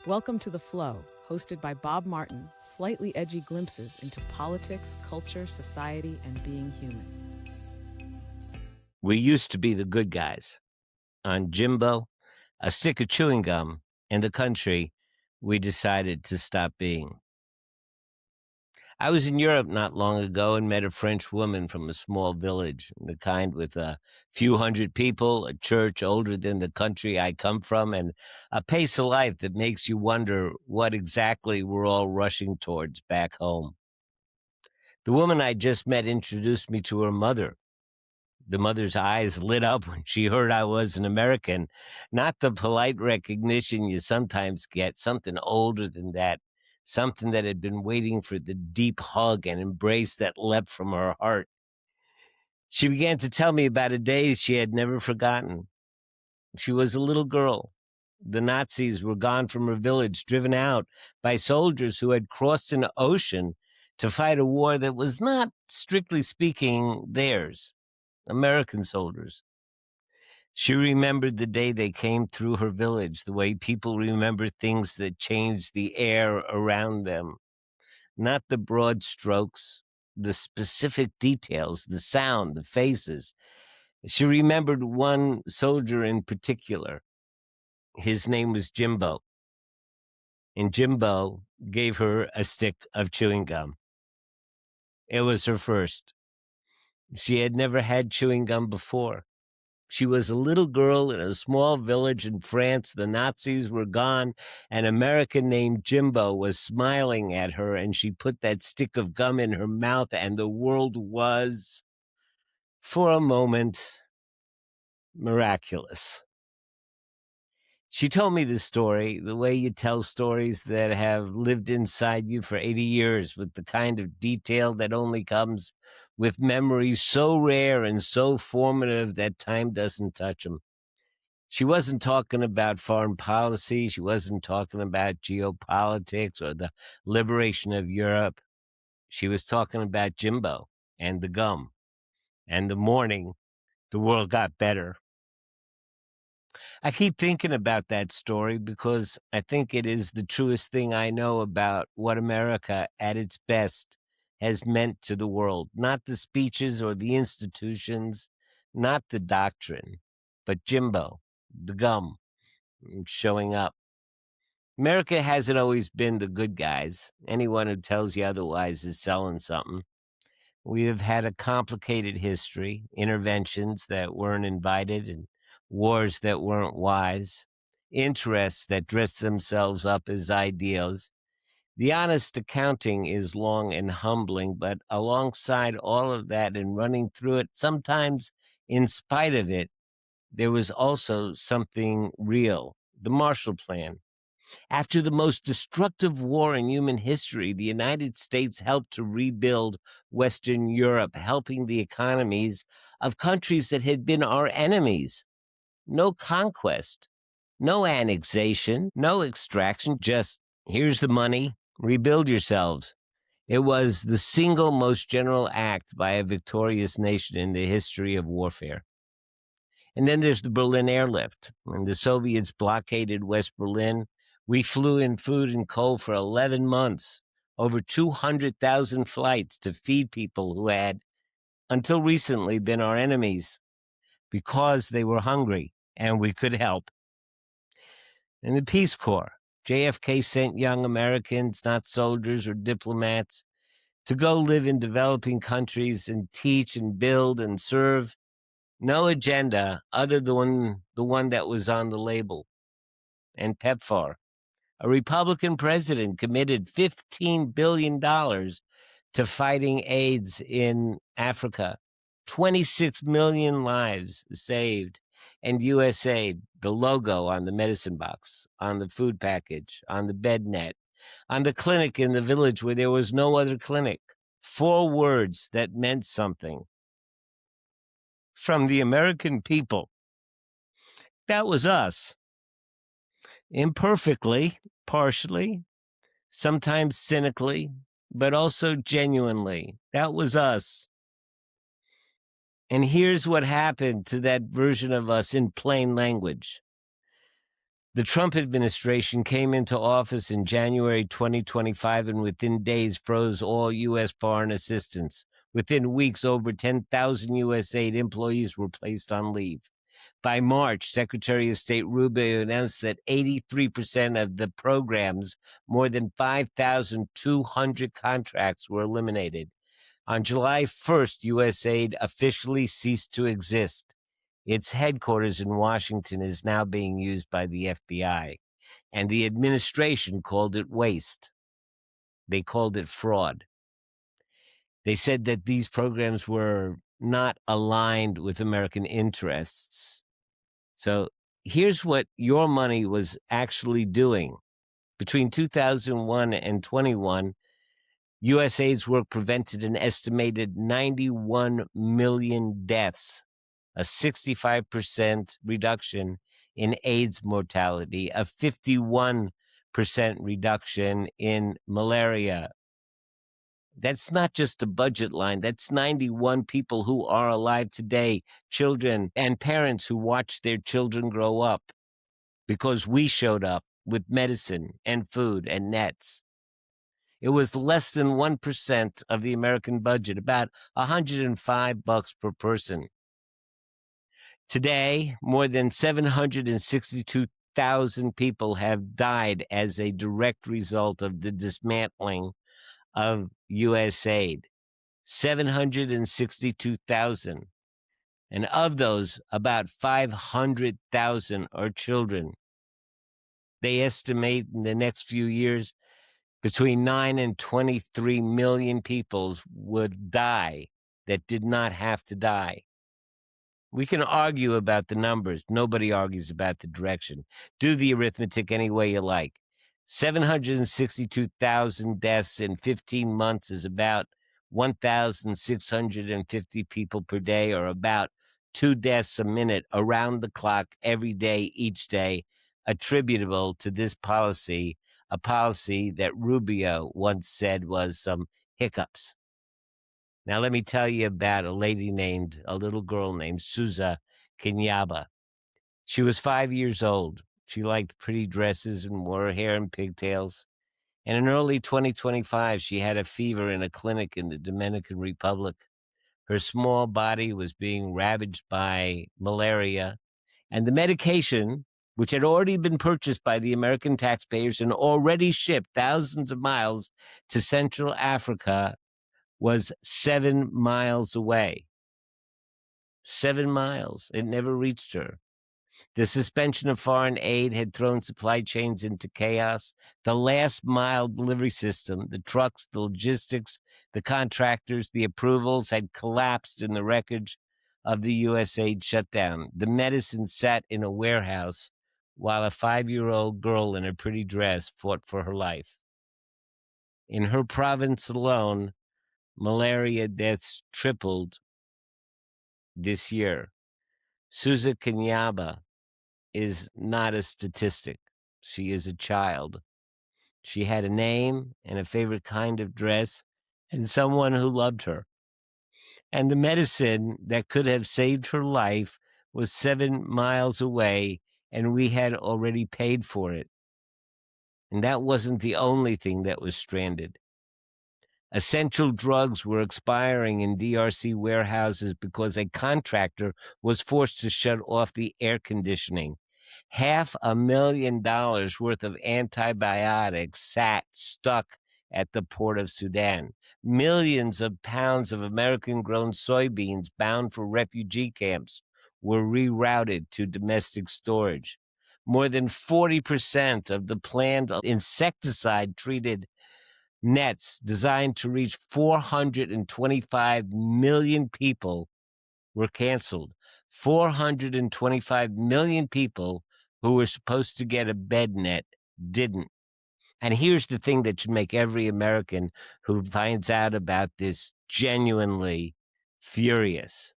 Welcome to The Flow, hosted by Bob Martin, slightly edgy glimpses into politics, culture, society, and being human. We used to be the good guys. On Jimbo, a stick of chewing gum, in the country, we decided to stop being. I was in Europe not long ago and met a French woman from a small village, the kind with a few hundred people, a church older than the country I come from, and a pace of life that makes you wonder what exactly we're all rushing towards back home. The woman I just met introduced me to her mother. The mother's eyes lit up when she heard I was an American, not the polite recognition you sometimes get, something older than that, something that had been waiting for the deep hug and embrace that leapt from her heart. She began to tell me about a day she had never forgotten. She was a little girl. The Nazis were gone from her village, driven out by soldiers who had crossed an ocean to fight a war that was not, strictly speaking, theirs. American soldiers. She remembered the day they came through her village, the way people remember things that changed the air around them. Not the broad strokes, the specific details, the sound, the faces. She remembered one soldier in particular. His name was Jimbo. And Jimbo gave her a stick of chewing gum. It was her first. She had never had chewing gum before. She was a little girl in a small village in France. The Nazis were gone. An American named Jimbo was smiling at her, and she put that stick of gum in her mouth, and the world was, for a moment, miraculous. She told me the story, the way you tell stories that have lived inside you for 80 years, with the kind of detail that only comes with memories so rare and so formative that time doesn't touch them. She wasn't talking about foreign policy. She wasn't talking about geopolitics or the liberation of Europe. She was talking about Jimbo and the gum and the morning the world got better. I keep thinking about that story because I think it is the truest thing I know about what America at its best has meant to the world. Not the speeches or the institutions, not the doctrine, but Jimbo, the gum, showing up. America hasn't always been the good guys. Anyone who tells you otherwise is selling something. We have had a complicated history, interventions that weren't invited and wars that weren't wise, interests that dressed themselves up as ideals. The honest accounting is long and humbling, but alongside all of that and running through it, sometimes in spite of it, there was also something real, the Marshall Plan. After the most destructive war in human history, the United States helped to rebuild Western Europe, helping the economies of countries that had been our enemies. No conquest, no annexation, no extraction, just here's the money, rebuild yourselves. It was the single most general act by a victorious nation in the history of warfare. And then there's the Berlin airlift. When the Soviets blockaded West Berlin, we flew in food and coal for 11 months, over 200,000 flights to feed people who had, until recently, been our enemies because they were hungry and we could help. And the Peace Corps. JFK sent young Americans, not soldiers or diplomats, to go live in developing countries and teach and build and serve. No agenda other than the one that was on the label. And PEPFAR, a Republican president, committed $15 billion to fighting AIDS in Africa. 26 million lives saved. And USAID, the logo on the medicine box, on the food package, on the bed net, on the clinic in the village where there was no other clinic. 4 words that meant something. From the American people. That was us. Imperfectly, partially, sometimes cynically, but also genuinely. That was us. And here's what happened to that version of us in plain language. The Trump administration came into office in January 2025 and within days froze all U.S. foreign assistance. Within weeks, over 10,000 USAID employees were placed on leave. By March, Secretary of State Rubio announced that 83% of the program's more than 5,200 contracts were eliminated. On July 1st, USAID officially ceased to exist. Its headquarters in Washington is now being used by the FBI, and the administration called it waste. They called it fraud. They said that these programs were not aligned with American interests. So here's what your money was actually doing. Between 2001 and 21, USAID's work prevented an estimated 91 million deaths, a 65% reduction in AIDS mortality, a 51% reduction in malaria. That's not just a budget line. That's 91 people who are alive today, children and parents who watch their children grow up because we showed up with medicine and food and nets. It was less than 1% of the American budget, about $105 per person. Today, more than 762,000 people have died as a direct result of the dismantling of USAID. 762,000. And of those, about 500,000 are children. They estimate in the next few years between 9 and 23 million people would die that did not have to die. We can argue about the numbers. Nobody argues about the direction. Do the arithmetic any way you like. 762,000 deaths in 15 months is about 1,650 people per day, or about 2 deaths a minute around the clock every day, each day, attributable to this policy, a policy that Rubio once said was some hiccups. Now, let me tell you about a little girl named Susa Kenyaba. She was 5 years old. She liked pretty dresses and wore her hair in pigtails. And in early 2025, she had a fever in a clinic in the Dominican Republic. Her small body was being ravaged by malaria, and the medication, which had already been purchased by the American taxpayers and already shipped thousands of miles to Central Africa, was 7 miles away. 7 miles. It never reached her. The suspension of foreign aid had thrown supply chains into chaos. The last mile delivery system, the trucks, the logistics, the contractors, the approvals had collapsed in the wreckage of the USAID shutdown. The medicine sat in a warehouse while a 5-year-old girl in a pretty dress fought for her life. In her province alone, malaria deaths tripled this year. Susa Kenyaba is not a statistic. She is a child. She had a name and a favorite kind of dress and someone who loved her. And the medicine that could have saved her life was 7 miles away, and we had already paid for it. And that wasn't the only thing that was stranded. Essential drugs were expiring in DRC warehouses because a contractor was forced to shut off the air conditioning. $500,000 worth of antibiotics sat stuck at the port of Sudan. Millions of pounds of American-grown soybeans bound for refugee camps were rerouted to domestic storage. More than 40% of the planned insecticide-treated nets designed to reach 425 million people were canceled. 425 million people who were supposed to get a bed net didn't. And here's the thing that should make every American who finds out about this genuinely furious.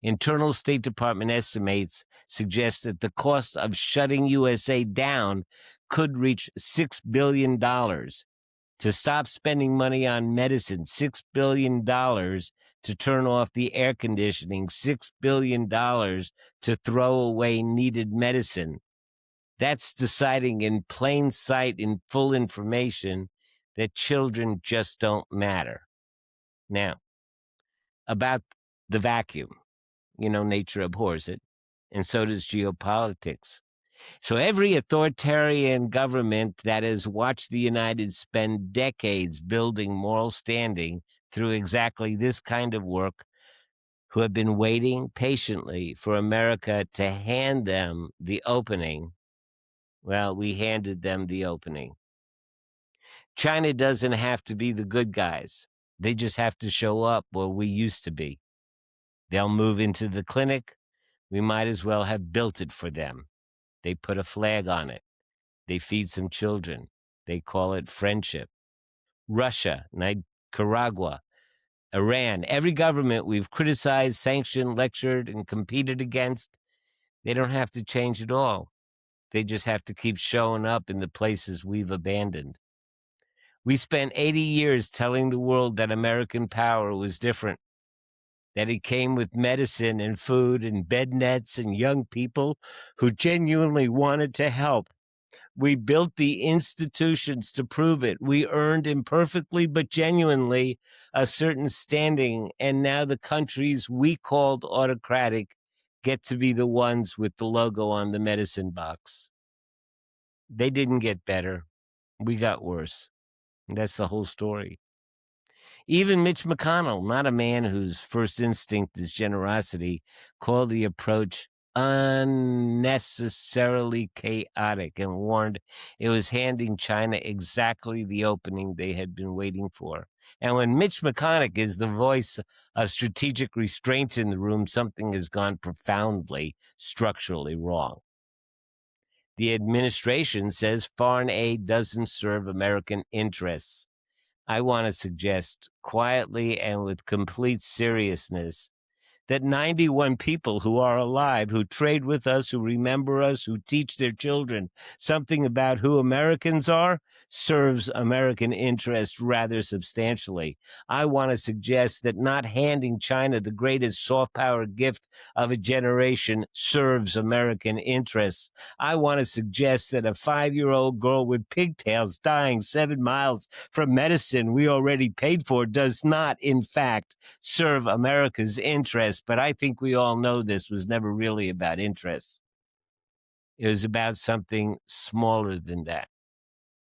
Internal State Department estimates suggest that the cost of shutting USA down could reach $6 billion. To stop spending money on medicine, $6 billion to turn off the air conditioning, $6 billion to throw away needed medicine. That's deciding in plain sight, in full information, that children just don't matter. Now, about the vacuum, nature abhors it, and so does geopolitics. So every authoritarian government that has watched the United spend decades building moral standing through exactly this kind of work, who have been waiting patiently for America to hand them the opening, well, we handed them the opening. China doesn't have to be the good guys. They just have to show up where we used to be. They'll move into the clinic. We might as well have built it for them. They put a flag on it. They feed some children. They call it friendship. Russia, Nicaragua, Iran, every government we've criticized, sanctioned, lectured, and competed against, they don't have to change at all. They just have to keep showing up in the places we've abandoned. We spent 80 years telling the world that American power was different, that it came with medicine and food and bed nets and young people who genuinely wanted to help. We built the institutions to prove it. We earned imperfectly but genuinely a certain standing, and now the countries we called autocratic get to be the ones with the logo on the medicine box. They didn't get better. We got worse. And that's the whole story. Even Mitch McConnell, not a man whose first instinct is generosity, called the approach unnecessarily chaotic and warned it was handing China exactly the opening they had been waiting for. And when Mitch McConnell is the voice of strategic restraint in the room, something has gone profoundly, structurally wrong. The administration says foreign aid doesn't serve American interests. I want to suggest quietly and with complete seriousness that 91 people who are alive, who trade with us, who remember us, who teach their children something about who Americans are, serves American interests rather substantially. I want to suggest that not handing China the greatest soft power gift of a generation serves American interests. I want to suggest that a 5-year-old girl with pigtails dying 7 miles from medicine we already paid for does not, in fact, serve America's interests. But I think we all know this was never really about interests. It was about something smaller than that,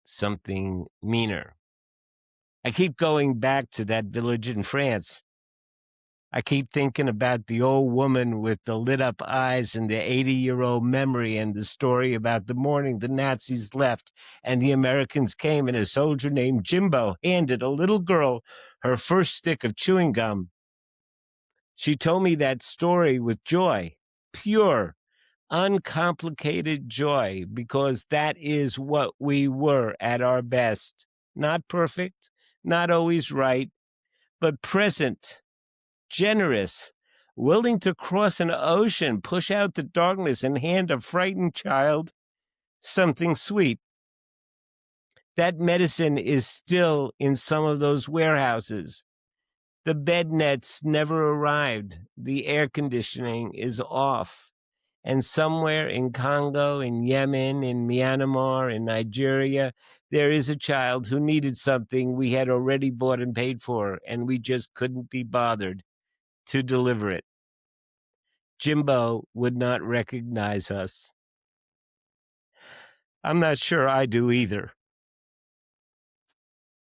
something meaner. I keep going back to that village in France. I keep thinking about the old woman with the lit up eyes and the 80-year-old memory and the story about the morning the Nazis left and the Americans came and a soldier named Jimbo handed a little girl her first stick of chewing gum. She told me that story with joy, pure, uncomplicated joy, because that is what we were at our best. Not perfect, not always right, but present, generous, willing to cross an ocean, push out the darkness, and hand a frightened child something sweet. That medicine is still in some of those warehouses. The bed nets never arrived. The air conditioning is off. And somewhere in Congo, in Yemen, in Myanmar, in Nigeria, there is a child who needed something we had already bought and paid for, and we just couldn't be bothered to deliver it. Jimbo would not recognize us. I'm not sure I do either.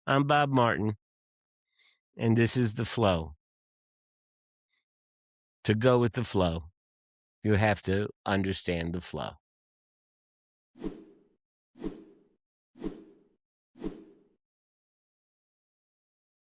I'm Bob Martin, and this is The Flow. To go with the flow, you have to understand the flow.